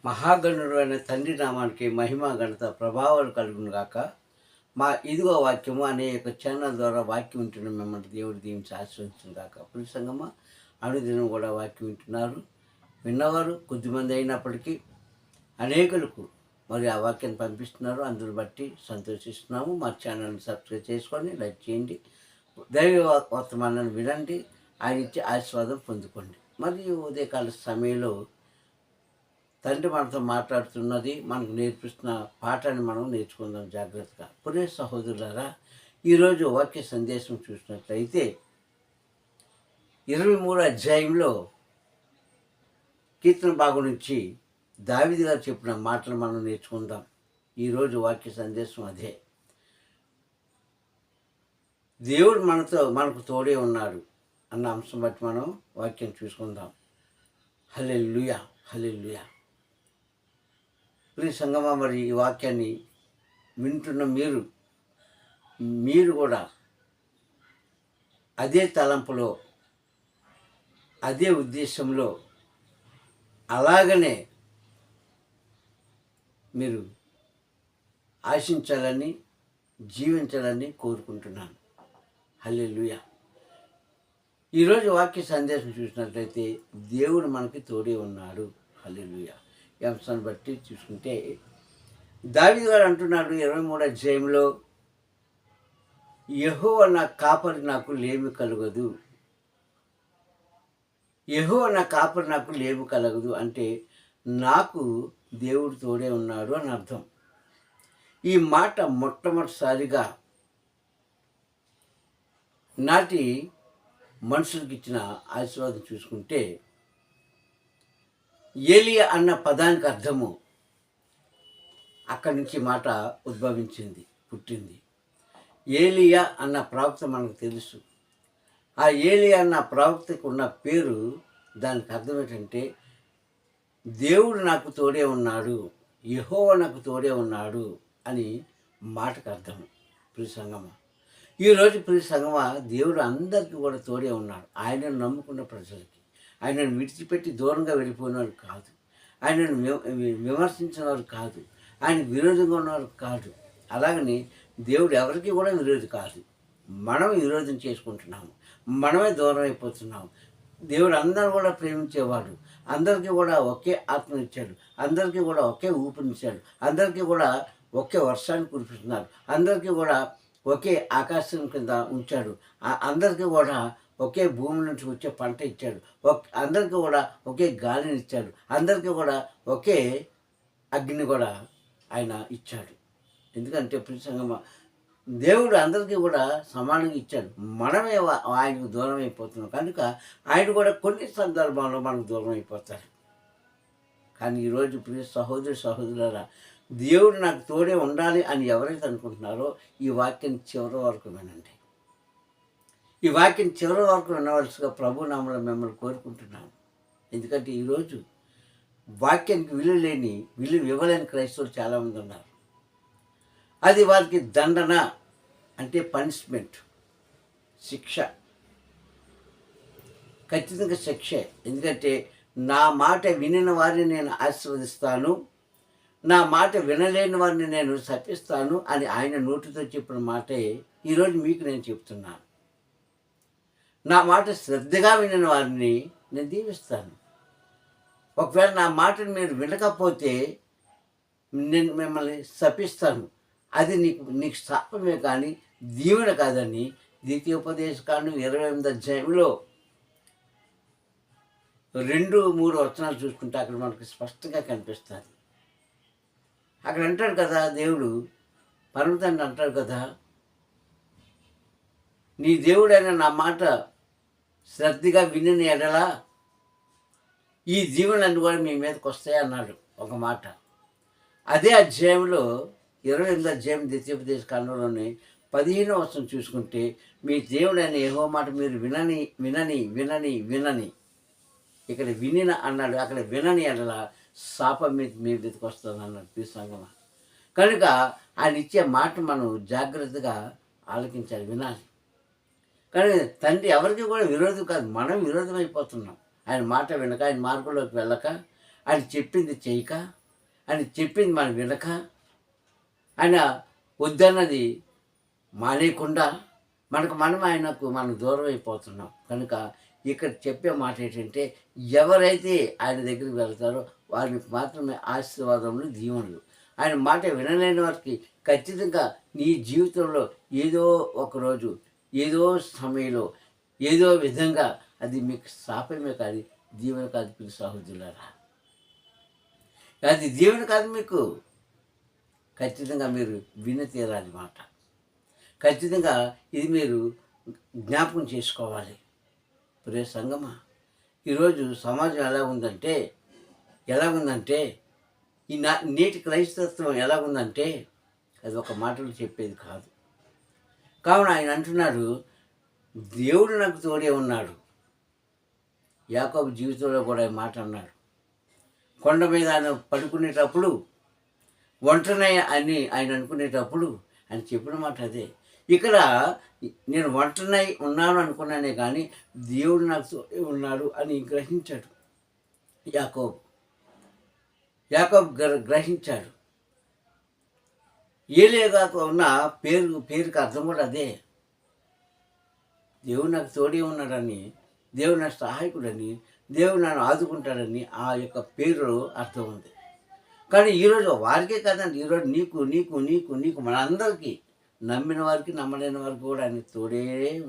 మహాగణుడు అయిన తండ్రి నామానికి మహిమ ఘనత ప్రభావాలు కలుగును గాక. మా ఇదిగో వాక్యము అనే యొక్క ఛానల్ ద్వారా వాక్యం వింటున్న మిమ్మల్ని దేవుడు దీవించి ఆశీర్వదించును గాక. పులి సంగమా అనుదినం కూడా వాక్యం వింటున్నారు. విన్నవారు కొద్దిమంది అయినప్పటికీ అనేకులకు మరి ఆ వాక్యాన్ని పంపిస్తున్నారు. అందుని బట్టి సంతోషిస్తున్నాము. మా ఛానల్ని సబ్స్క్రైబ్ చేసుకొని లైక్ చేయండి. దైవ వర్తమానాన్ని వినండి. ఆయన ఇచ్చే ఆశీర్వాదం పొందుకోండి. మరియు ఉదయకాల సమయంలో తండ్రి మనతో మాట్లాడుతున్నది, మనకు నేర్పిస్తున్న పాఠాన్ని మనం నేర్చుకుందాం జాగ్రత్తగా. పురే సహోదరులారా, ఈరోజు వాక్య సందేశం చూసినట్లయితే 23వ అధ్యాయంలో కీర్తన భాగం నుంచి దావీదు గారు చెప్పిన మాటలు మనం నేర్చుకుందాం. ఈరోజు వాక్య సందేశం అదే. దేవుడు మనకు తోడే ఉన్నాడు అన్న అంశం బట్టి మనం వాక్యం చూసుకుందాం. హల్లెలూయా, హల్లెలూయా. ప్రియ సంగమా, మరి ఈ వాక్యాన్ని వింటున్న మీరు కూడా అదే తలంపులో, అదే ఉద్దేశంలో అలాగనే మీరు ఆశించాలని, జీవించాలని కోరుకుంటున్నాను. హల్లెలూయా. ఈరోజు వాక్య సందేశం చూసినట్లయితే దేవుడు మనకి తోడే ఉన్నాడు. హల్లెలూయా. ఈ అంశాన్ని బట్టి చూసుకుంటే దావీదు గారు అంటున్నాడు 23వ అధ్యాయంలో, యెహోవా నా కాపరి, నాకు లేమి కలగదు. యెహోవా నా కాపరి, నాకు లేమి కలగదు అంటే నాకు దేవుడు తోడే ఉన్నాడు అని అర్థం. ఈ మాట మొట్టమొదటిసారిగా నాటి మనుషులకు ఇచ్చిన ఆశీర్వాదం చూసుకుంటే ఏలియా అన్న పదానికి అర్థము అక్కడి నుంచి మాట పుట్టింది. ఏలియా అన్న ప్రవక్త మనకు తెలుసు. ఆ ఏలియా అన్న ప్రవక్తకు ఉన్న పేరు, దానికి అర్థం ఏంటంటే దేవుడు నాకు తోడే ఉన్నాడు, యెహోవా నాకు తోడే ఉన్నాడు అని మాటకు అర్థం. ప్రియ సంగమా, ఈరోజు ప్రియ సంగమా, దేవుడు అందరికీ కూడా తోడే ఉన్నాడు. ఆయనను నమ్ముకున్న ప్రజలకి, ఆయనను విడిచిపెట్టి దూరంగా వెళ్ళిపోయినవారు కాదు, ఆయనను విమర్శించినవారు కాదు, ఆయనకు విరోధంగా ఉన్నవారు కాదు. అలాగని దేవుడు ఎవరికి కూడా విరోధి కాదు. మనం విరోధం చేసుకుంటున్నాము, మనమే దూరం అయిపోతున్నాము. దేవుడు అందరూ కూడా ప్రేమించేవాడు. అందరికీ కూడా ఒకే ఆత్మనిచ్చాడు, అందరికీ కూడా ఒకే ఊపిరినిచ్చాడు, అందరికీ కూడా ఒకే వర్షాన్ని కురిపిస్తున్నాడు, అందరికీ కూడా ఒకే ఆకాశం కింద ఉంచాడు, అందరికీ కూడా ఒకే భూమి నుంచి వచ్చే పంట ఇచ్చాడు, అందరికీ కూడా ఒకే గాలిని ఇచ్చాడు, అందరికీ కూడా ఒకే అగ్ని కూడా ఆయన ఇచ్చాడు. ఎందుకంటే ప్రియ సంగమా, దేవుడు అందరికీ కూడా సమానంగా ఇచ్చాడు. మనమే ఆయనకు దూరం అయిపోతున్నాం కనుక ఆయన కూడా కొన్ని సందర్భాల్లో మనకు దూరం అయిపోతాడు. కానీ ఈరోజు ప్రియ సహోదరులారా, దేవుడు నాకు తోడే ఉండాలి అని ఎవరైతే అనుకుంటున్నారో ఈ వాక్యం చివరి వరకు వినండి. ఈ వాక్యం చివరి వరకు వినవలసిగా ప్రభు నామములో మిమ్మల్ని కోరుకుంటున్నాను. ఎందుకంటే ఈరోజు వాక్యానికి విలువ ఇవ్వలేని క్రైస్తవులు చాలామంది ఉన్నారు. అది వారికి దండన, అంటే పనిష్మెంట్, శిక్ష, ఖచ్చితంగా శిక్షే. ఎందుకంటే నా మాట వినిన వారిని నేను ఆశీర్వదిస్తాను, నా మాట వినలేని వారిని నేను శపిస్తాను అని ఆయన నోటితో చెప్పిన మాటే ఈరోజు మీకు నేను చెప్తున్నాను. నా మాట శ్రద్ధగా వినిన వారిని నేను దీవిస్తాను. ఒకవేళ నా మాటను మీరు వినకపోతే నేను మిమ్మల్ని శపిస్తాను. అది నీకు శాపమే కానీ దీవెన కాదని ద్వితీయోపదేశకాండం 28వ అధ్యాయంలో 2-3 వచనాలు చూసుకుంటే అక్కడ మనకు స్పష్టంగా కనిపిస్తుంది. అక్కడ అంటాడు కదా దేవుడు, పరమతండ్రి అంటాడు కదా, నీ దేవుడైన నా మాట శ్రద్ధగా వినిన ఎడల ఈ దీవెనలన్నీ కూడా మీ మీదకి వస్తాయి అన్నాడు ఒక మాట. అదే అధ్యాయంలో 28వ అధ్యాయం ద్వితీయోపదేశకాండంలోని 15వ వచనం చూసుకుంటే, మీ దేవుడైన యెహోవా మాట మీరు వినని, ఇక్కడ వినిన అన్నాడు, అక్కడ వినని ఎడల శాపం మీ మీదకి వస్తుంది అన్నాడు. ప్రియ సంగమా, కనుక ఆయన ఇచ్చే మాట మనం జాగ్రత్తగా ఆలకించాలి, వినాలి. కానీ తండ్రి ఎవరికి కూడా విరోధం కాదు, మనం విరోధం అయిపోతున్నాం. ఆయన మాట వినక, ఆయన మార్గంలోకి వెళ్ళక, ఆయన చెప్పింది చేయక, ఆయన చెప్పింది మనం వినక, ఆయన వద్దన్నది మానేయకుండా ఆయనకు మనం దూరం అయిపోతున్నాం. కనుక ఇక్కడ చెప్పే మాట ఏంటంటే, ఎవరైతే ఆయన దగ్గరికి వెళ్తారో వారికి మాత్రమే ఆశీర్వాదములు, దీవెనలు. ఆయన మాట వినలేని వారికి ఖచ్చితంగా నీ జీవితంలో ఏదో ఒకరోజు, ఏదో సమయంలో, ఏదో విధంగా అది మీకు శాపమే కాదు, దీవెన కాదు. పిల్ల సహోదరులారా, అది దీవెన కాదు. మీకు ఖచ్చితంగా మీరు విని తీరాలి మాట. ఖచ్చితంగా ఇది మీరు జ్ఞాపకం చేసుకోవాలి. ప్రియ సంగమా, ఈరోజు సమాజం ఎలా ఉందంటే ఈ నేటి క్రైస్తత్వం ఎలాగుందంటే అది ఒక మాటలు చెప్పేది కాదు. కావున ఆయన అంటున్నాడు, దేవుడు నాకు తోడే ఉన్నాడు. యాకోబు జీవితంలో కూడా ఈ మాట అన్నాడు. కొండ మీద ఆయన పడుకునేటప్పుడు, ఒంటరినే అని ఆయన అనుకునేటప్పుడు ఆయన చెప్పిన మాట అదే. ఇక్కడ నేను ఒంటరినై ఉన్నాను అనుకున్నానే కానీ దేవుడు నాకు తోడే ఉన్నాడు అని గ్రహించాడు యాకోబు గ్రహించాడు. ఏలియాగా ఉన్న పేరుకి అర్థం కూడా అదే. దేవుడు నాకు తోడే ఉన్నాడని, దేవుడు నాకు సహాయకుడని, దేవుడు నన్ను ఆదుకుంటాడని ఆ యొక్క పేరులో అర్థం ఉంది. కానీ ఈరోజు వారికే కాదండి, ఈరోజు నీకు నీకు నీకు నీకు మనందరికీ, నమ్మిన వారికి నమ్మలేని వారికి కూడా ఆయన తోడే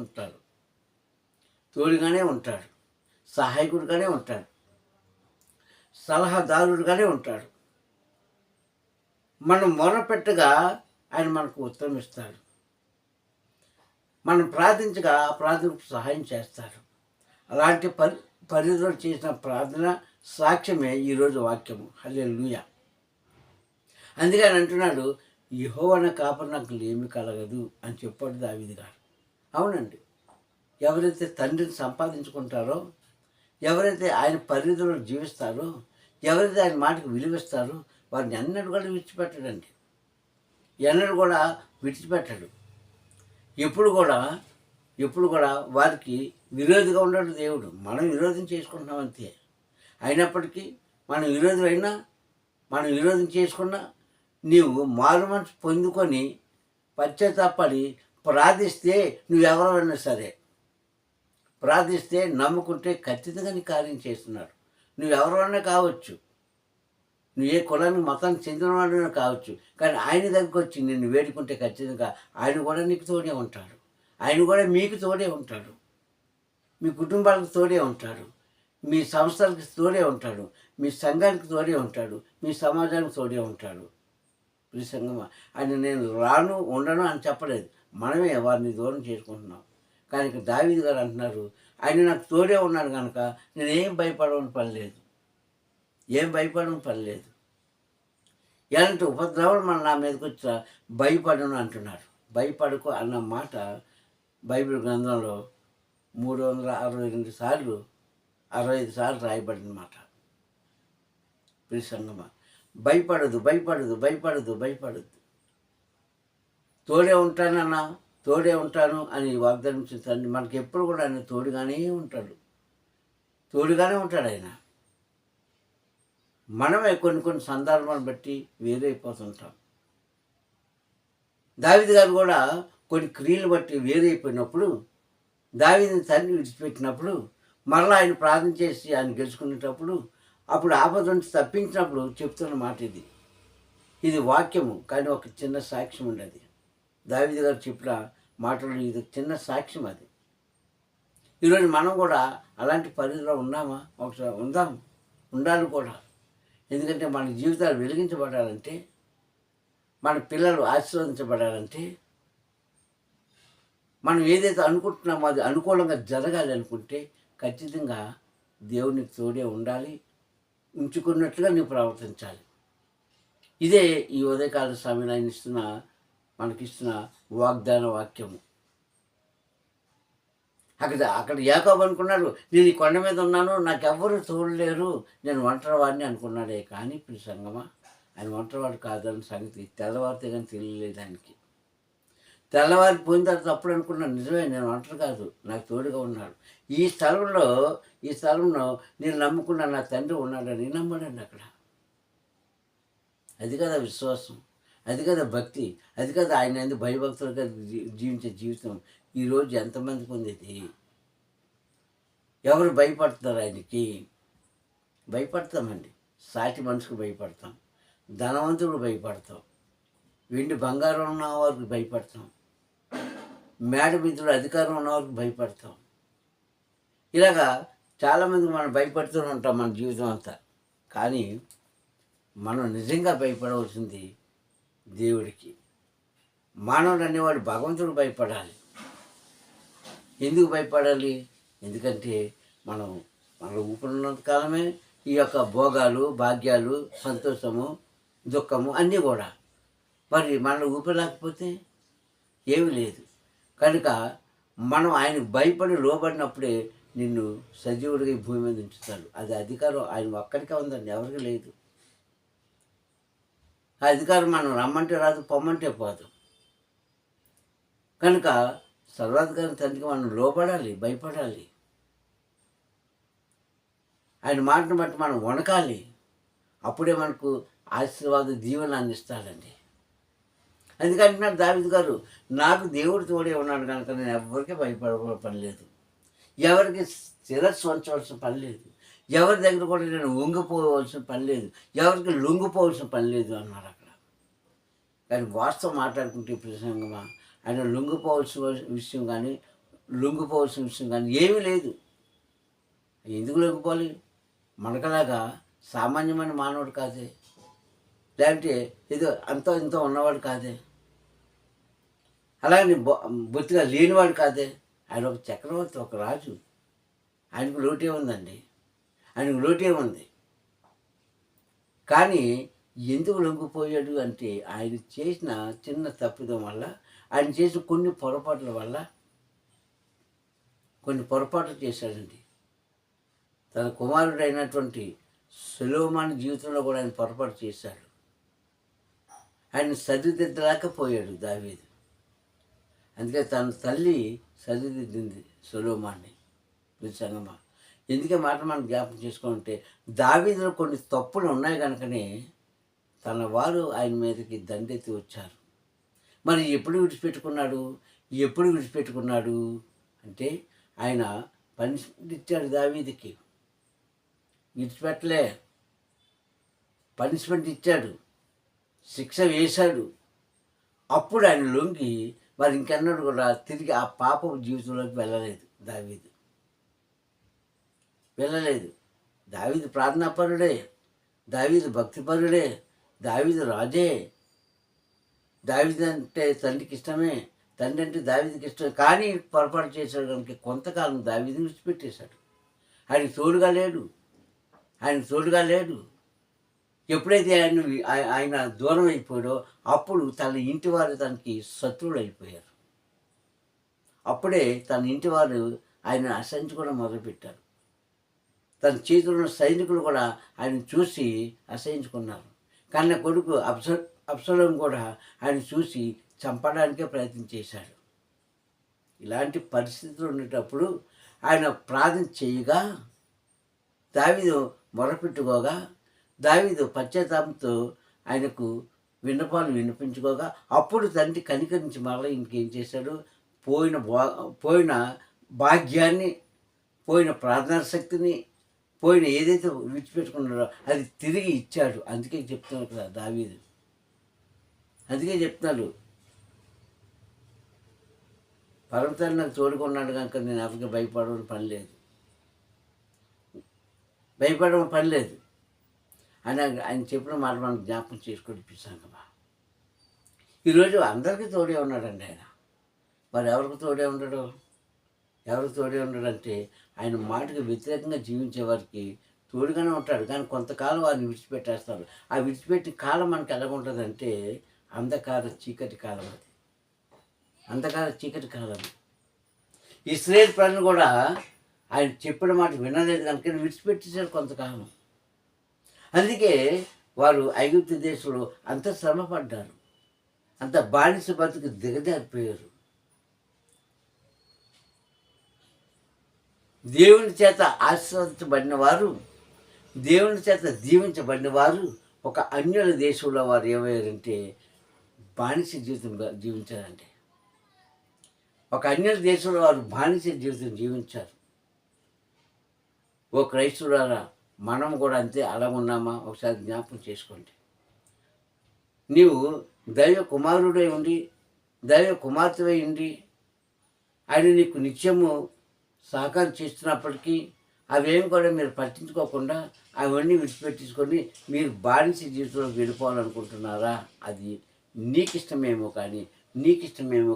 ఉంటాడు. తోడుగానే ఉంటాడు, సహాయకుడిగానే ఉంటాడు, సలహాదారుడుగానే ఉంటాడు. మనం మొరపెట్టగా ఆయన మనకు ఉత్తరం ఇస్తాడు. మనం ప్రార్థించగా ఆ ప్రార్థనకు సహాయం చేస్తాడు. అలాంటి పరిధిలో చేసిన ప్రార్థన సాక్ష్యమే ఈరోజు వాక్యము. హల్లెలూయా. అందుకే ఆయన అంటున్నాడు, యెహోవా కాపరి నాకు లేమి కలగదు అని చెప్పాడు దావీదు గారు. అవునండి, ఎవరైతే తండ్రిని సంపాదించుకుంటారో, ఎవరైతే ఆయన పరిధిలో జీవిస్తారో, ఎవరైతే ఆయన మాటకు విలువిస్తారో వారిని ఎన్నడూ కూడా విడిచిపెట్టడండి. ఎన్నడూ కూడా విడిచిపెట్టడు. ఎప్పుడు కూడా వారికి విరోధిగా ఉండడు దేవుడు. మనం విరోధం చేసుకుంటున్నాం అంతే. అయినప్పటికీ మనం విరోధం చేసుకున్నా నీవు మారు మనసు పొందుకొని పశ్చాత్తాపడి ప్రార్థిస్తే, నువ్వెవరైనా సరే ప్రార్థిస్తే, నమ్ముకుంటే ఖచ్చితంగా నీ కార్యం చేస్తున్నాడు. నువ్వెవరైనా కావచ్చు, నువ్వు ఏ కులానికి మతానికి చెందినవాడినా కావచ్చు, కానీ ఆయన దగ్గరికి వచ్చి నిన్ను వేడుకుంటే ఖచ్చితంగా ఆయన కూడా నీకు తోడే ఉంటాడు. ఆయన కూడా మీకు తోడే ఉంటాడు, మీ కుటుంబాలకు తోడే ఉంటాడు, మీ సంస్థలకు తోడే ఉంటాడు, మీ సంఘానికి తోడే ఉంటాడు, మీ సమాజానికి తోడే ఉంటాడు. ఈ సంఘమా, ఆయన నేను ఉండను అని చెప్పలేదు, మనమే వారిని దూరం చేసుకుంటున్నాం. కానీ ఇక్కడ దావీదు గారు అంటున్నారు, ఆయన నాకు తోడే ఉన్నాడు కనుక నేనేం భయపడవని పని లేదు. ఎలాంటి ఉపద్రవాలు నా మీదకి వచ్చా భయపడను అంటున్నాడు. భయపడకు అన్న మాట బైబిల్ గ్రంథంలో 362 సార్లు 65 సార్లు రాయబడిన మాట. ప్రియ సంగమా, భయపడదు. తోడే ఉంటాను అని వాగ్దానం చేస్తాను. మనకి ఎప్పుడు కూడా ఆయన తోడుగానే ఉంటాడు ఆయన. మనమే కొన్ని సందర్భాలను బట్టి వేరైపోతుంటాం. దావీదు గారు కూడా కొన్ని క్రియలు బట్టి వేరైపోయినప్పుడు, దావీదుని తండ్రి విడిచిపెట్టినప్పుడు, మరలా ఆయన ప్రార్థన చేసి ఆయన గెలుచుకునేటప్పుడు, అప్పుడు ఆపద నుంచి తప్పించినప్పుడు చెప్తున్న మాట ఇది వాక్యము. కానీ ఒక చిన్న సాక్ష్యం ఉండేది. దావీదు గారు చెప్పిన మాటలు ఇది చిన్న సాక్ష్యం. అది ఈరోజు మనం కూడా అలాంటి పరిధిలో ఉన్నామా? ఒకసారి ఉండాలి కూడా. ఎందుకంటే మన జీవితాలు వెలిగించబడాలంటే, మన పిల్లలు ఆశీర్వదించబడాలంటే, మనం ఏదైతే అనుకుంటున్నామో అది అనుకూలంగా జరగాలి అనుకుంటే ఖచ్చితంగా దేవునికి తోడే ఉండాలి, ఉంచుకున్నట్లుగా నువ్వు ప్రవర్తించాలి. ఇదే ఈ ఉదయకాల సమయంలో ఆయన మనకిస్తున్న వాగ్దాన వాక్యము. అక్కడ యాకోబు అనుకున్నాడు, నేను ఈ కొండ మీద ఉన్నాను, నాకెవ్వరూ తోడలేరు, నేను ఒంటరివాడిని అనుకున్నాడే. కానీ ఇప్పుడు సంగమా, ఆయన ఒంటరివాడు కాదని సంగతి తెల్లవారితే కానీ తెలియలేదు ఆయనకి. తెల్లవారిపోయిన తర్వాత అప్పుడు అనుకున్నాను, నిజమే నేను ఒంటరి కాదు, నాకు తోడుగా ఉన్నాడు. ఈ స్థలంలో ఈ స్థలంలో నేను నమ్ముకున్న నా తండ్రి ఉన్నాడని నమ్మాడండి అక్కడ. అది కదా విశ్వాసం, అది కదా భక్తి, అది కదా ఆయన ఎందుకు భయభక్తులుగా జీవించే జీవితం. ఈరోజు ఎంతమందికి ఉంది ఇది? ఎవరు భయపడుతున్నారు ఆయనకి? భయపడతామండి. సాటి మనిషికి భయపడతాం, ధనవంతుడు భయపడతాం, వెండి బంగారం ఉన్న వారికి భయపడతాం, మేడ మిత్రుడు అధికారం ఉన్నవారికి భయపడతాం. ఇలాగా చాలామందికి మనం భయపడుతూ ఉంటాం మన జీవితం అంతా. కానీ మనం నిజంగా భయపడవలసింది దేవుడికి. మానవుడు అనేవాడు భగవంతుడు భయపడాలి. ఎందుకు భయపడాలి? ఎందుకంటే మనం ఊపిరినంత కాలమే ఈ యొక్క భోగాలు, భాగ్యాలు, సంతోషము, దుఃఖము అన్నీ కూడా. మరి మనలో ఊపిరి లేకపోతే ఏమీ లేదు. కనుక మనం ఆయనకు భయపడి లోబడినప్పుడే నిన్ను సజీవుడిగా ఈ భూమి మీద ఉంచుతాడు. అది అధికారం ఆయన ఒక్కడికే ఉందండి, ఎవరికి లేదు. ఆ అధికారం మనం రమ్మంటే రాదు, పొమ్మంటే పోదు. కనుక సర్వాధికారి తండ్రికి మనం లోబడాలి, భయపడాలి. ఆయన మాటను బట్టి మనం వణకాలి. అప్పుడే మనకు ఆశీర్వాద దీవెన అందిస్తాడండి. అందుకంటున్నాడు దావీదు గారు, నాకు దేవుడు తోడే ఉన్నాడు కనుక నేను ఎవరికి భయపడ పని లేదు, ఎవరికి శిరస్సు వంచవలసిన పని లేదు, ఎవరి దగ్గర కూడా నేను వంగిపోవలసిన పని లేదు, ఎవరికి లొంగిపోవలసిన పని లేదు అన్నారు అక్కడ. కానీ వాస్తవం మాట్లాడుకుంటే ప్రసంగమా, ఆయన లొంగిపోవలసిన విషయం కానీ లొంగిపోవలసిన విషయం కానీ ఏమీ లేదు. ఎందుకు లొంగిపోవాలి? మనకలాగా సామాన్యమైన మానవుడు కాదే, లేదంటే ఏదో అంతో ఇంతో ఉన్నవాడు కాదే, అలాగే బొత్తిగా లేనివాడు కాదే. ఆయన ఒక చక్రవర్తి, ఒక రాజు. ఆయనకు లోటే ఉందండి, ఆయనకు లోటే ఉంది. కానీ ఎందుకు లొంగిపోయాడు అంటే ఆయన చేసిన చిన్న తప్పిదం వల్ల, ఆయన చేసిన కొన్ని పొరపాట్ల వల్ల, కొన్ని పొరపాట్లు చేశాడండి. తన కుమారుడైనటువంటి సొలొమోను జీవితంలో కూడా ఆయన పొరపాటు చేశాడు. ఆయన సరిదిద్దలేకపోయాడు దావీదు. అందుకే తన తల్లి సరిదిద్దింది సొలొమోనుని. సంగమా, ఎందుకే మాట మనం జ్ఞాపకం చేసుకుంటే, దావీదులో కొన్ని తప్పులు ఉన్నాయి కనుకనే తన వారు ఆయన మీదకి దండెత్తి వచ్చారు. మరి ఎప్పుడు విడిచిపెట్టుకున్నాడు అంటే ఆయన పనిష్మెంట్ ఇచ్చాడు దావీదుకి. విడిచిపెట్టలే, పనిష్మెంట్ ఇచ్చాడు, శిక్ష వేశాడు. అప్పుడు ఆయన లొంగి మరి ఇంకెన్నడూ కూడా తిరిగి ఆ పాపపు జీవితంలోకి వెళ్ళలేదు వెళ్ళలేదు. దావీదు ప్రార్థనాపరుడే, దావీదు భక్తిపరుడే, దావీదు రాజే. దావీదు అంటే తండ్రికి ఇష్టమే, తండ్రి అంటే దావీదుకి ఇష్టమే. కానీ పొరపాటు చేశాడు కనుక కొంతకాలం దావీదుని విడిచిపెట్టేశాడు. ఆయనకు తోడుగా లేడు. ఎప్పుడైతే ఆయన దూరం అయిపోయాడో అప్పుడు తన ఇంటి వారు తనకి శత్రువులు అయిపోయారు. అప్పుడే తన ఇంటి వారు ఆయన అసహించుకోవడం మొదలుపెట్టారు. తన చేతిలో ఉన్న సైనికులు కూడా ఆయన చూసి అసహించుకున్నారు. కానీ కొడుకు అబ్షలోము కూడా ఆయన చూసి చంపడానికే ప్రయత్నం చేశాడు. ఇలాంటి పరిస్థితులు ఉండేటప్పుడు ఆయన ప్రార్థన చేయగా, దావీదు మొరపెట్టుకోగా, దావీదు పశ్చాత్తాపంతో ఆయనకు విన్నపాలు వినిపించుకోగా, అప్పుడు తండ్రి కనికరించి మళ్ళీ ఇంకేం చేశాడు? పోయిన భాగ్యాన్ని, పోయిన ప్రార్థనా శక్తిని, పోయిన ఏదైతే విడిచిపెట్టుకున్నాడో అది తిరిగి ఇచ్చాడు. అందుకే చెప్తున్నాడు కదా దావీదు, అందుకే చెప్తున్నాడు, పరమతండ్రి నాకు తోడుకున్నాడు కనుక నేను ఎవరికి భయపడడం పని లేదు ఆయన చెప్పిన మాట మనం జ్ఞాపకం చేసుకొని ఇప్పిస్తాం. ఈరోజు అందరికీ తోడే ఉన్నాడండి ఆయన. మరి ఎవరికి తోడే ఉండడంటే ఆయన మాటకు వ్యతిరేకంగా జీవించే వారికి తోడుగానే ఉంటాడు. కానీ కొంతకాలం వారిని విడిచిపెట్టేస్తారు. ఆ విడిచిపెట్టిన కాలం మనకి ఎలా ఉంటుందంటే అంధకార చీకటి కాలం. అది అంధకార చీకటి కాలం. ఇశ్రాయేలు ప్రజలు కూడా ఆయన చెప్పిన మాట వినలేదు కనుక విడిచిపెట్టేశారు కొంతకాలం. అందుకే వారు ఐగుప్తు దేశంలో అంత శ్రమ పడ్డారు. అంత బానిస బతుకు దిగజారిపోయారు. దేవుని చేత ఆశీర్వదించబడిన వారు, దేవుని చేత దీవించబడిన వారు ఒక అన్యుల దేశంలో వారు ఏమయ్యారంటే బానిస జీవితం జీవించారంటే, ఒక అన్యుల దేశంలో వారు బానిస జీవితం జీవించారు. ఓ క్రైస్తవులారా, మనం కూడా అంతే అలా ఉన్నామా? ఒకసారి జ్ఞాపకం చేసుకోండి. నీవు దైవ కుమారుడై ఉండి, దైవ కుమార్తెవై ఉండి, ఆయన నీకు నిత్యము సహకారం చేస్తున్నప్పటికీ అవేమి కూడా మీరు పట్టించుకోకుండా అవన్నీ విడిచిపెట్టించుకొని మీరు బానిస జీవితంలోకి వెళ్ళిపోవాలనుకుంటున్నారా? అది నీకిష్టమేమో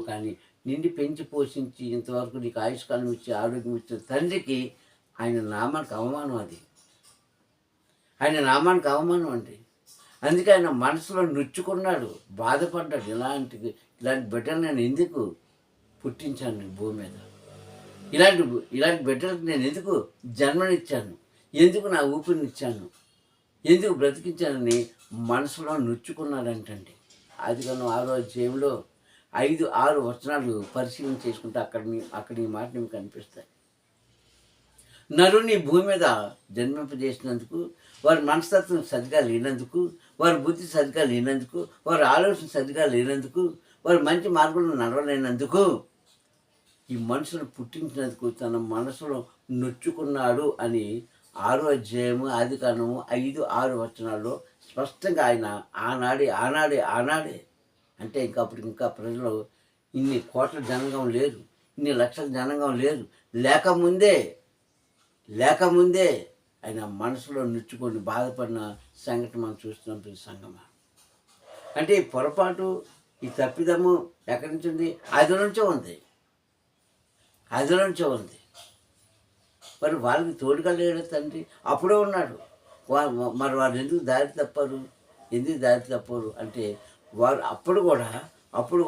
కానీ నిన్ను పెంచి పోషించి ఇంతవరకు నీకు ఆయుష్కాలం ఇచ్చి ఆరోగ్యం ఇచ్చిన తండ్రికి ఆయన నామానికి అవమానం. అది ఆయన నామానికి అవమానం అండి. అందుకే ఆయన మనసులో నొచ్చుకున్నాడు, బాధపడ్డాడు. ఇలాంటి బిడ్డలు నేను ఎందుకు పుట్టించాను భూమి మీద, ఇలాంటి బిడ్డలకు నేను ఎందుకు జన్మనిచ్చాను, ఎందుకు నా ఊపిరినిచ్చాను, ఎందుకు బ్రతికించానని మనసులో నొచ్చుకున్నాడంటండి. ఆదికాండం 6వ అధ్యాయంలో 5-6 వచనాలు పరిశీలన చేసుకుంటే అక్కడ ఈ మాట మీకు కనిపిస్తాయి. నరుని భూమి మీద జన్మింపజేసినందుకు, వారి మనస్తత్వం సరిగా లేనందుకు, వారి బుద్ధి సరిగా లేనందుకు, వారి ఆలోచన సరిగా లేనందుకు, వారి మంచి మార్గంలో నడవలేనందుకు, ఈ మనుషులు పుట్టించినందుకు తన మనసులో నొచ్చుకున్నాడు అని 6వ అధ్యాయము ఆదికాండము 5-6 వచనాల్లో స్పష్టంగా ఆయన ఆనాడే అంటే ఇంకా ప్రజలు ఇన్ని కోట్ల జనాంగం లేరు, ఇన్ని లక్షల జనాంగం లేరు, లేకముందే ఆయన మనసులో నొచ్చుకొని బాధపడిన సంఘటన మనం చూస్తున్నాం. సంగమా అంటే ఈ పొరపాటు, ఈ తప్పిదము ఎక్కడి నుంచి ఉంది? అది నుంచే ఉంది. మరి వాళ్ళకి తోడుగా లేడు తండ్రి, అప్పుడే ఉన్నాడు. మరి వారు ఎందుకు దారి తప్పరు అంటే వారు అప్పుడు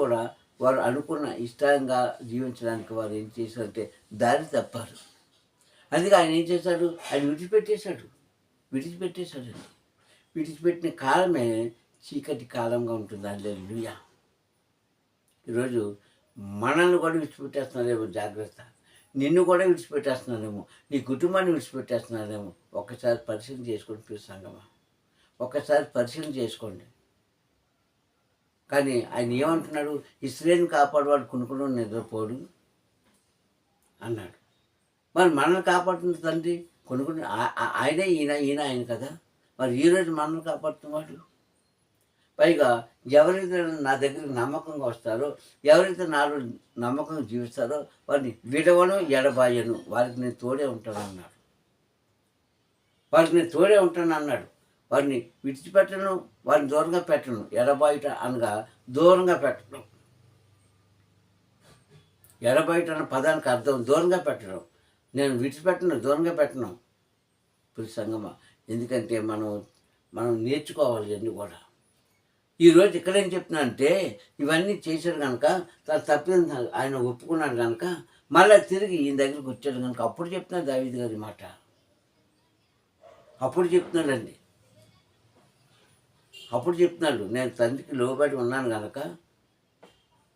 కూడా వారు అనుకున్న ఇష్టంగా జీవించడానికి వారు ఏం చేశారంటే దారి తప్పారు. అందుకే ఆయన ఏం చేశాడు? ఆయన విడిచిపెట్టేశాడండి. విడిచిపెట్టిన కాలమే చీకటి కాలంగా ఉంటుంది. హల్లెలూయా. ఈరోజు మనల్ని కూడా విడిచిపెట్టేస్తున్నారేమో, జాగ్రత్త. నిన్ను కూడా విడిచిపెట్టేస్తున్నారేమో, నీ కుటుంబాన్ని విడిచిపెట్టేస్తున్నారేమో. ఒక్కసారి పరిశీలన చేసుకోండి ప్రియ సంగమా, ఒక్కసారి పరిశీలన చేసుకోండి. కానీ ఆయన ఏమంటున్నాడు? ఇశ్రాయేలుని కాపాడువాడు కునుకును నిద్రపోడు అన్నాడు. మరి మనల్ని కాపాడుతున్న తండ్రి కొనుక్కుని ఆయనే ఈయన ఆయన కదా. మరి ఈరోజు మనల్ని కాపాడుతున్నవాడు. పైగా ఎవరైతే నా దగ్గరికి నమ్మకంగా వస్తారో, ఎవరైతే నాలో నమ్మకంగా జీవిస్తారో వారిని విడవను ఎడబాయను, వారికి నేను తోడే ఉంటాను అన్నాడు. వారిని విడిచిపెట్టను, వారిని దూరంగా పెట్టను. ఎడబాయుట అనగా దూరంగా పెట్టడం. ఎడబాయుట అన్న పదానికి అర్థం దూరంగా పెట్టడం. నేను విడిచిపెట్టను, దూరంగా పెట్టను ప్రియ సంగమా. ఎందుకంటే మనం నేర్చుకోవాలి ఇవన్నీ కూడా. ఈరోజు ఇక్కడేం చెప్తున్నా అంటే, ఇవన్నీ చేశాడు కనుక, తన తప్పింది ఆయన ఒప్పుకున్నాడు కనుక మళ్ళీ తిరిగి ఈయన దగ్గరికి వచ్చాడు కనుక అప్పుడు చెప్తున్నాడు దావీదు గారి మాట. అప్పుడు చెప్తున్నాడు నేను తండ్రికి లోబడి ఉన్నాను కనుక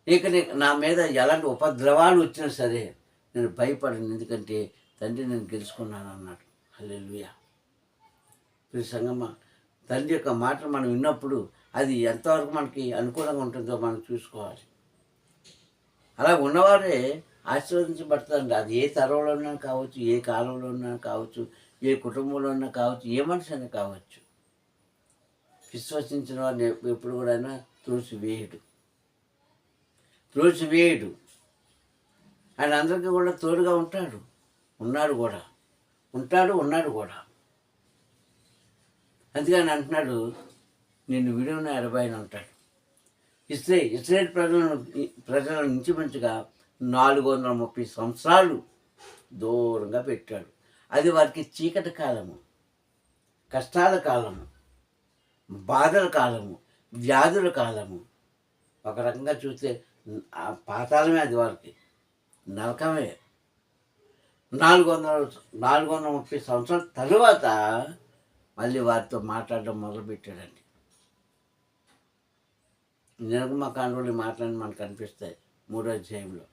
ఇక నా మీద ఎలాంటి ఉపద్రవాలు వచ్చినా సరే నేను భయపడను, ఎందుకంటే తండ్రి నేను గెలుచుకున్నాను అన్నాడు. హల్లెలూయా. ప్రియ సంగమా, తండ్రి యొక్క మాట మనం విన్నప్పుడు అది ఎంతవరకు మనకి అనుకూలంగా ఉంటుందో మనం చూసుకోవాలి. అలా ఉన్నవారే ఆశీర్వదించబడతారండి. అది ఏ తరంలోనైనా కావచ్చు, ఏ కాలంలోనైనా కావచ్చు, ఏ కుటుంబంలోనైనా కావచ్చు, ఏ మనిషి అయినా కావచ్చు. విశ్వసించిన వారిని ఎప్పుడు కూడా త్రోసివేయడు. ఆయన అందరికీ కూడా తోడుగా ఉన్నాడు కూడా. అందుకని అంటున్నాడు, నిన్ను విడువను ఎడబాయను అంటాడు. ఇశ్రాయేల్ ప్రజలను ఇంచుమించుగా 430 సంవత్సరాలు దూరంగా పెట్టాడు. అది వారికి చీకటి కాలము, కష్టాల కాలము, బాధల కాలము, వ్యాధుల కాలము. ఒక రకంగా చూస్తే పాతాళమే అది వారికి, నరకమే. 430 సంవత్సరాల తరువాత మళ్ళీ వారితో మాట్లాడడం మొదలుపెట్టాడండి. నిర్గమకాండంలో మాటలని మనకు కనిపిస్తాయి 3వ అధ్యాయంలో.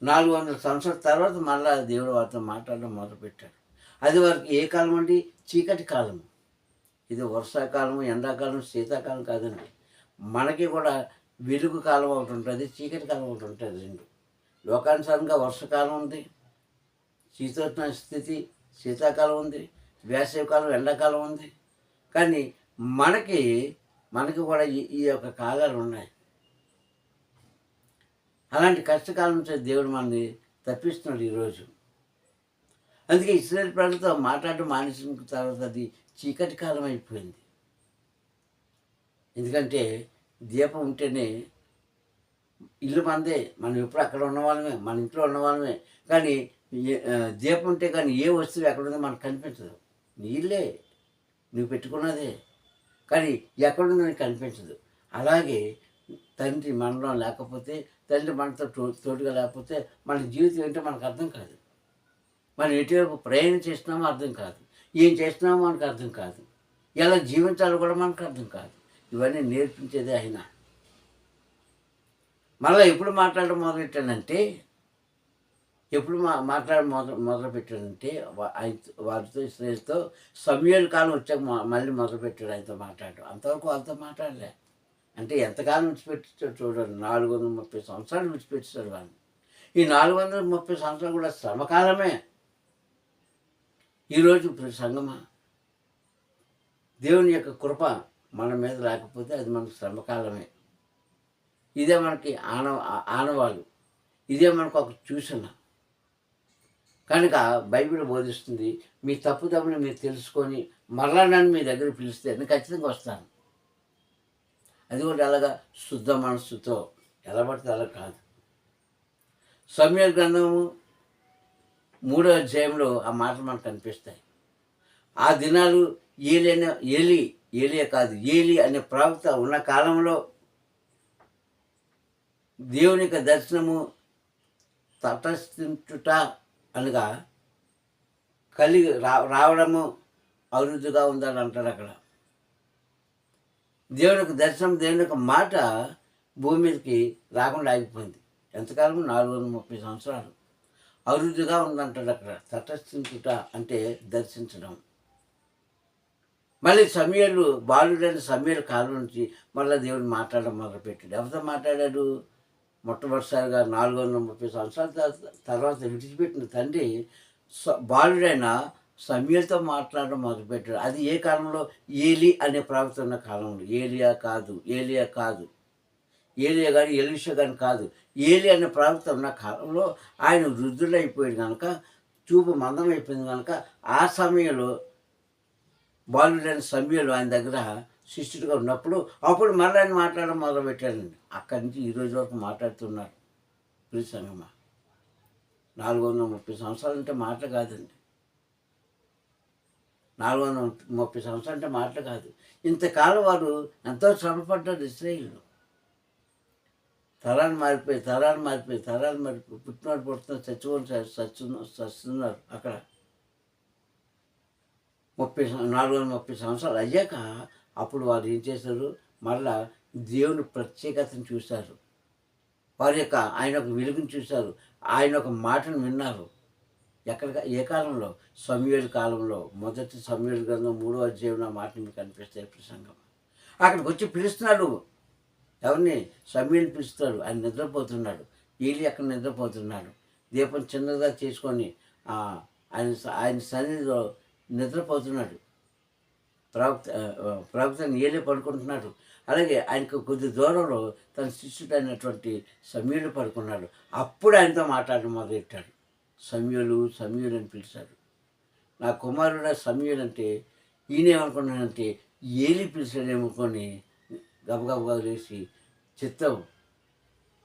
400 సంవత్సరాల తర్వాత మళ్ళా దేవుడు వారితో మాట్లాడడం మొదలుపెట్టాడు. అది వారికి ఏ కాలం అండి? చీకటి కాలము. ఇది వర్షాకాలం, ఎండాకాలం, శీతాకాలం కాదండి. మనకి కూడా వెలుగు కాలం ఒకటి ఉంటుంది, చీకటి కాలం ఒకటి ఉంటుంది. రెండు లోకానుసారంగా వర్షాకాలం ఉంది, శీతోష్ణ స్థితి శీతాకాలం ఉంది, వేసవికాలం ఎండాకాలం ఉంది. కానీ మనకి కూడా ఈ యొక్క కాలాలు ఉన్నాయి. అలాంటి కష్టకాలం నుంచి దేవుడు మనల్ని తప్పిస్తున్నాడు ఈరోజు. అందుకే ఇశ్రాయేలు ప్రజలతో మాట్లాడటం మానేసిన తర్వాత అది చీకటి కాలం అయిపోయింది. ఎందుకంటే దీపం ఉంటేనే ఇల్లు మనదే, మనం ఎప్పుడు అక్కడ ఉన్నవాళ్ళమే, మన ఇంట్లో ఉన్నవాళ్ళమే. కానీ దీపం ఉంటే కానీ ఏ వస్తువు ఎక్కడుందో మనకు కనిపించదు. నీళ్ళే నువ్వు పెట్టుకున్నదే, కానీ ఎక్కడుందో నీకు కనిపించదు. అలాగే తండ్రి మనలో లేకపోతే, తండ్రి మనతో తోడుగా లేకపోతే మన జీవితం ఏంటో మనకు అర్థం కాదు. మనం ఎటువైపు ప్రయాణం చేస్తున్నామో అర్థం కాదు, ఏం చేస్తున్నామో మనకు అర్థం కాదు, ఎలా జీవించాలో కూడా మనకు అర్థం కాదు. ఇవన్నీ నేర్పించేదే ఆయన. మళ్ళీ ఎప్పుడు మాట్లాడడం మొదలెట్టానంటే, మొదలుపెట్టాడంటే వారితో ఇశ్రాయేలుతో సమూయేలు కాలం వచ్చాక మళ్ళీ మొదలుపెట్టాడు ఆయనతో మాట్లాడడం. అంతవరకు వాళ్ళతో మాట్లాడలే. అంటే ఎంతకాలం విడిచిపెట్టాడు చూడండి. 430 సంవత్సరాలు విడిచిపెట్టాడు వాళ్ళు. ఈ 430 సంవత్సరాలు కూడా శ్రమకాలమే. ఈరోజు సంగమా, దేవుని యొక్క కృప మన మీద లేకపోతే అది మనకు శ్రమకాలమే. ఇదే మనకి ఆనవాళ్ళు, ఇదే మనకు ఒక సూచన. కనుక బైబిల్ బోధిస్తుంది, మీ తప్పుదమ్ముని మీరు తెలుసుకొని మరలా నన్ను మీ దగ్గర పిలిస్తే నేను ఖచ్చితంగా వస్తాను. అది కూడా అలాగా శుద్ధ మనస్సుతో, ఎలా పడితే అలా కాదు. సమూయేలు గ్రంథము 3వ అధ్యాయంలో ఆ మాటలు మనకు కనిపిస్తాయి. ఆ దినాలు ఏలి అనే ప్రవక్త ఉన్న కాలంలో దేవుని యొక్క దర్శనము తటస్థించుట అనగా కలిగి రావడము అభివృద్ధిగా ఉందని అంటాడు అక్కడ. దేవుని యొక్క దర్శనం, దేవుని యొక్క మాట భూమి మీదకి రాకుండా ఆగిపోయింది. ఎంతకాలం? 430 సంవత్సరాలు అభివృద్ధిగా ఉందంటాడు అక్కడ. తటస్థించుట అంటే దర్శించడం. మళ్ళీ బాలుడైన సమూయేలు కాలం నుంచి మళ్ళీ దేవుడు మాట్లాడడం మొదలుపెట్టాడు. ఎవరితో మాట్లాడాడు? మొట్టమొదటిసారిగా 430 సంవత్సరాల తర్వాత విడిచిపెట్టిన తండ్రి బాలుడైన సమూయేలుతో మాట్లాడడం మొదలుపెట్టాడు. అది ఏ కాలంలో? ఏలి అనే ప్రవక్త ఉన్న కాలంలో. ఏలియా కాదు, ఏలియా కానీ ఎలీషా కానీ కాదు. ఏలి అనే ప్రవక్త ఉన్న కాలంలో ఆయన వృద్ధులైపోయాడు కనుక, చూపు మందం అయిపోయింది కనుక, ఆ సమయంలో బాలుడైన సమూయేలు ఆయన దగ్గర శిష్యుడిగా ఉన్నప్పుడు అప్పుడు మళ్ళీ ఆయన మాట్లాడడం మొదలుపెట్టాడండి. అక్కడి నుంచి ఈరోజు వరకు మాట్లాడుతున్నారు. ప్రియ సంగమా, 430 సంవత్సరాలు అంటే మాటలు కాదండి. 430 సంవత్సరాలు అంటే మాటలు కాదు. ఇంతకాలం వారు ఎంతో శ్రమపడ్డారు ఇశ్రాయేలు. తరాలు మారిపోయి పుట్టినవాడు చస్తున్నారు అక్కడ. 430 సంవత్సరాలు అయ్యాక అప్పుడు వారు ఏం చేశారు? మళ్ళా దేవుని ప్రత్యేకతను చూశారు. ఆయన ఒక వెలుగుని చూశారు. ఆయన ఒక మాటను విన్నారు. ఏ కాలంలో? సమూయేలు కాలంలో. మొదటి సమూయేలు గ్రంథం 3వ అధ్యాయంలో మాటలు మీకు కనిపిస్తాయి. ప్రసంగం అక్కడికి వచ్చి పిలుస్తున్నాడు. ఎవరిని? సమూయేలుని పిలుస్తాడు. ఆయన నిద్రపోతున్నాడు. ఏలి అక్కడ నిద్రపోతున్నాడు. దీపం చిన్నగా చేసుకొని ఆయన సన్నిధిలో నిద్రపోతున్నాడు. ప్రవక్తని ఏలే పడుకుంటున్నాడు. అలాగే ఆయనకు కొద్ది దూరంలో తన శిష్యుడైనటువంటి సమూయేలు పడుకున్నాడు. అప్పుడు ఆయనతో మాట్లాడడం మొదలెట్టాడు. సమూయేలు అని పిలిచాడు. నా కుమారుడు సమూయేలు అంటే ఈయనేమనుకున్నానంటే ఏలి పిలిచాడేమనుకొని గబగబగా లేచి, చిత్తం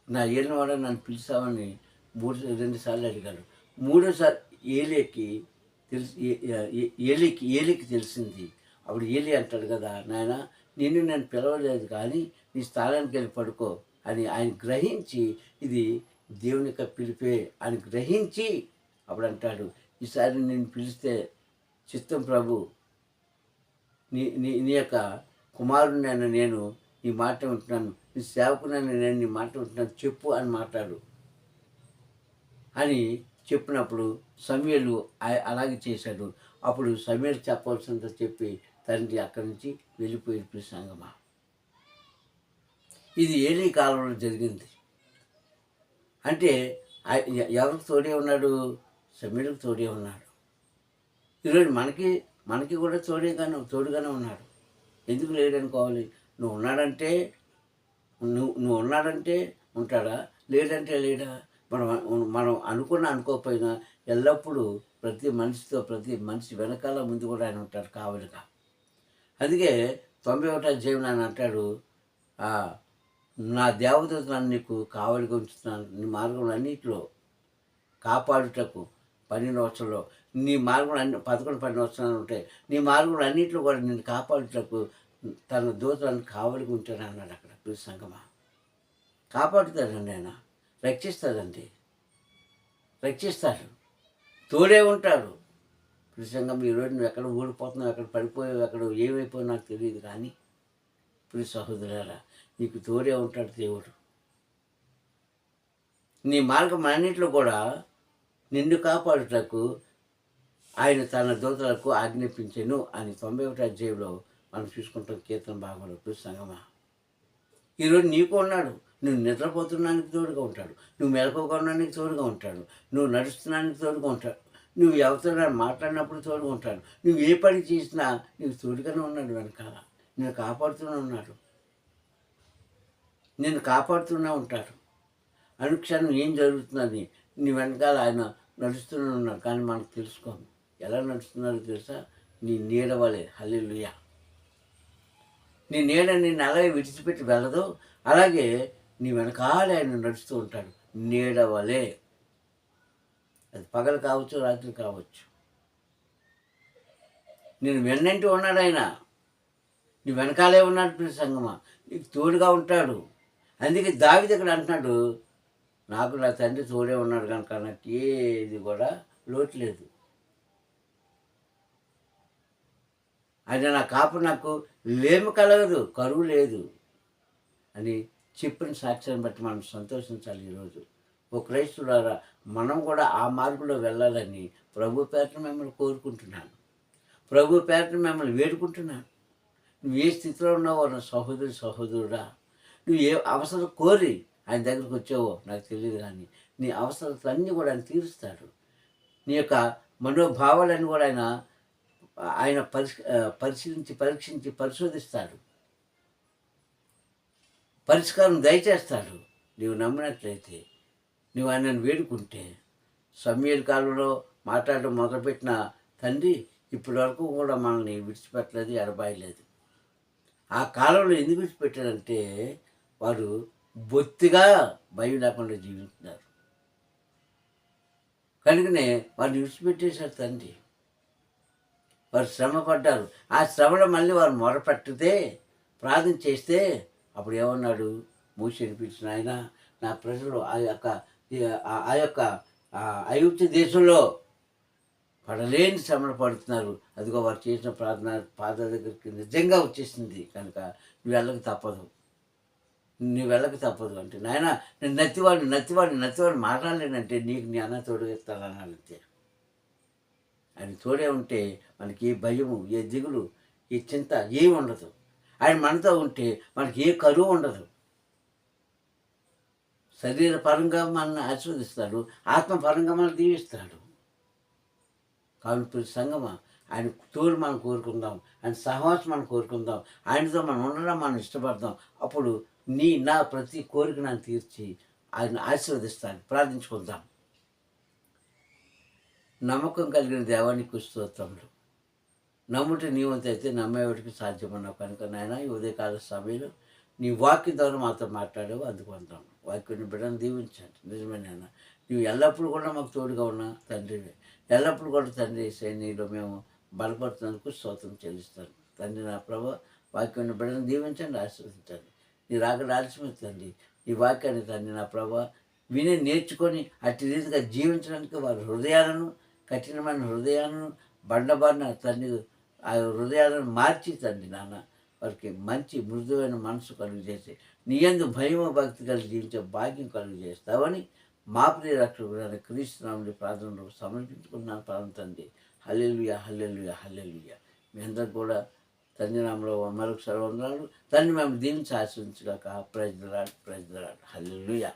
నా ఏలినవాడ నన్ను పిలిచామని 2 సార్లు అడిగాడు. 3సారి ఏలికి తెలిసింది. అప్పుడు ఏలి అంటాడు కదా, నాయన నిన్ను నేను పిలవలేదు కానీ నీ స్థానానికి వెళ్ళి పడుకో అని ఆయన గ్రహించి, ఇది దేవుని యొక్క పిలిపే అని గ్రహించి అప్పుడు అంటాడు, ఈసారి నేను పిలిస్తే చిత్తం ప్రభు, నీ యొక్క కుమారుడినైనా నేను నీ మాట ఉంటున్నాను, నీ సేవకునని నేను నీ మాట ఉంటున్నాను చెప్పు అని మాట్లాడు అని చెప్పినప్పుడు సమూయేలు అలాగే చేశాడు. అప్పుడు సమూయేలు చెప్పవలసినంత చెప్పి తండ్రి అక్కడి నుంచి వెళ్ళిపోయి సంగమా. ఇది ఏలీ కాలంలో జరిగింది. అంటే ఎవరికి తోడే ఉన్నాడు? సమూయేలుకు తోడే ఉన్నాడు. ఈరోజు మనకి కూడా తోడుగానే ఉన్నాడు. ఎందుకు లేడనుకోవాలి? నువ్వు ఉన్నాడంటే నువ్వు ఉన్నాడంటే ఉంటాడా? లేదంటే లేడా? మనం మనం అనుకోకపోయినా ఎల్లప్పుడూ ప్రతి మనిషి వెనకాల ముందు కూడా ఆయన ఉంటాడు కావలిగా. అందుకే 91వ అధ్యాయం ఆయన అంటాడు, నా దేవదూత నన్ను నీకు కావలిగా ఉంచుతున్నాను, నీ మార్గంలో అన్నింటిలో కాపాడుటకు 12వ వచనంలో నీ మార్గంలో 11, 12 వచనాలు ఉంటాయి. నీ మార్గంలో అన్నింటిలో కూడా నిన్ను కాపాడుటకు తన దూతలను కావలిగా ఉంచాడు అన్నాడు అక్కడ. సంగమా, కాపాడుతాడండి ఆయన, రక్షిస్తాడండి, రక్షిస్తాడు, తోడే ఉంటాడు. సంగం ఈరోజు నువ్వు ఎక్కడ ఊడిపోతున్నావు, ఎక్కడ పడిపోయావు, ఎక్కడ ఏమైపోయావు నాకు తెలియదు, కానీ సహోదరులారా నీకు తోడే ఉంటాడు దేవుడు. నీ మార్గం అన్నింటిలో కూడా నిన్ను కాపాడుటకు ఆయన తన దూతలకు ఆజ్ఞాపించెను అని 91వ అధ్యాయంలో మనం చూసుకుంటాం కీర్తన భాగంలో. సంగమా, ఈరోజు నీకు ఉన్నాడు. నువ్వు నిద్రపోతున్నానికి తోడుగా ఉంటాడు, నువ్వు మెలకువగా ఉండడానికి తోడుగా ఉంటాడు, నువ్వు నడుస్తున్నానికి తోడుగా ఉంటాడు, నువ్వు ఎవరితో మాట్లాడినప్పుడు తోడుగా ఉంటాడు, నువ్వు ఏ పని చేసినా నీకు తోడుగానే ఉన్నాడు వెనకాల. నిన్ను కాపాడుతూనే ఉన్నాడు, నిన్ను కాపాడుతూనే ఉంటాడు. అనుక్షణం ఏం జరుగుతుందని నీ వెనకాల ఆయన నడుస్తూనే ఉన్నాడు. కానీ మనకు తెలుసుకోము ఎలా నడుస్తున్నారో తెలుసా? నీ నీడ వలె. హల్లెలూయా. నీ నీడ నిన్ను అలాగే విడిచిపెట్టి వెళ్ళదు, అలాగే నీ వెనకాల ఆయన నడుస్తూ ఉంటాడు నీడ వలె. అది పగలు కావచ్చు, రాత్రి కావచ్చు. నేను వెన్నంటి ఉన్నాడు ఆయన, నీ వెనకాలే ఉన్నాడు సంగమా, నీకు తోడుగా ఉంటాడు. అందుకే దావీదు ఇక్కడ అంటున్నాడు, నాకు నా తండ్రి తోడే ఉన్నాడు కనుక నాకు ఏది కూడా లోటు లేదు. ఆయన నా కాపు, నాకు లేమి కలగదు, కరువు లేదు అని చెప్పిన సాక్ష్యాన్ని బట్టి మనం సంతోషించాలి. ఈరోజు ఓ క్రైస్తవులారా, మనం కూడా ఆ మార్గంలో వెళ్ళాలని ప్రభు పేరట మిమ్మల్ని కోరుకుంటున్నాను, ప్రభు పేరట మిమ్మల్ని వేడుకుంటున్నాను. నువ్వు ఏ స్థితిలో ఉన్నావో నా సహోదరుడా, నువ్వు ఏ అవసరం కోరి ఆయన దగ్గరికి వచ్చావో నాకు తెలియదు, కానీ నీ అవసరాలన్నీ కూడా ఆయన తీరుస్తాడు. నీ యొక్క మనోభావాలన్నీ కూడా ఆయన పరీక్షించి పరిశోధిస్తాడు, పరిష్కారం దయచేస్తాడు. నీవు నమ్మినట్లయితే, నువ్వు ఆయనను వేడుకుంటే. సమూయేలు కాలంలో మాట్లాడడం మొదలుపెట్టిన తండ్రి ఇప్పటి వరకు కూడా మనల్ని విడిచిపెట్టలేదు, ఎడబాయలేదు. ఆ కాలంలో ఎందుకు విడిచిపెట్టారంటే వారు బొత్తిగా భయం లేకుండా జీవిస్తున్నారు కనుకనే వారిని విడిచిపెట్టేశారు తండ్రి. వారు శ్రమ పడ్డారు. ఆ శ్రమలో మళ్ళీ వారు మొరపెట్టితే, ప్రార్థన చేస్తే అప్పుడు ఏమన్నాడు? మోషేని పిలిచిన ఆయన, నా ప్రజలు ఆ యొక్క ఐగుప్తు దేశంలో పడలేని శ్రమలు పడుతున్నారు. అదిగో వారు చేసిన ప్రార్థన పాదాల దగ్గరికి నిజంగా వచ్చేసింది కనుక నువ్వు వెళ్ళక తప్పదు అంటే, నాయన నేను నత్తివాడిని మాట్లాడలేనంటే నీకు నీ అన్న తోడు ఎత్తాలనాలంతే. ఆయన తోడే ఉంటే మనకి ఏ భయము, ఏ దిగులు, ఏ చింత ఏమి ఉండదు. ఆయన మనతో ఉంటే మనకి ఏ కరువు ఉండదు. శరీర పరంగా మనల్ని ఆశీర్వదిస్తాడు, ఆత్మపరంగా మనల్ని దీవిస్తాడు. కాబట్టి సంగమా, ఆయన తోడు మనం కోరుకుందాం, ఆయన సహవాసం మనం కోరుకుందాం, ఆయనతో మనం ఉండడం మనం ఇష్టపడదాం. అప్పుడు నా ప్రతి కోరిక నన్ను తీర్చి ఆయన ఆశీర్వదిస్తాను. ప్రార్థించుకుందాం. నమ్మకం కలిగిన దేవానికి స్తోత్రములు. నమ్ముట నీ వంతు అయితే నమ్మేవాడికి సాధ్యమన్నావు కనుక నాయన ఈ ఉదయకాల సమయంలో నీ వాక్యం ద్వారా మాతో మాట్లాడావు, అందుకుంటాం. వాక్యాన్ని బిడ్డను దీవించండి. నిజమే నాయన, నువ్వు ఎల్లప్పుడూ కూడా మాకు తోడుగా ఉన్నా తండ్రివే. ఎల్లప్పుడూ కూడా తండ్రి నీలో మేము బలపడుతున్నందుకు స్తోత్రం చెల్లిస్తాను తండ్రి. నా ప్రభు వాక్యాన్ని బిడ్డను దీవించండి, ఆశీర్వదించండి. నీ రాకడ ఆలస్యమవుతుంది. ఈ వాక్యాన్ని తండ్రి నా ప్రభు విని నేర్చుకొని అట్టి రీతిగా జీవించడానికి వారి హృదయాలను, కఠినమైన హృదయాలను, బండబారిన తండ్రి ఆ హృదయాలను మార్చి తండ్రి నాన్న వారికి మంచి మృదువైన మనసు కలుగు చేసి నీ యందు భయము భక్తి కలిగి జీవించే భాగ్యం కలుగు చేస్తావని మా ప్రియ రక్షకుడైన క్రీస్తు నామములో ప్రార్థనలు సమర్పించుకున్నాను ప్రార్థన తండ్రి. హల్లెలూయా, హల్లెలూయా, హల్లెలూయా. మీ అందరికి కూడా తండ్రి నామములో మరొకసారి వందనాలు. తండ్రి మేము దీవించి ఆశీర్వదించుగాక. Praise the lord, praise the lord. Hallelujah.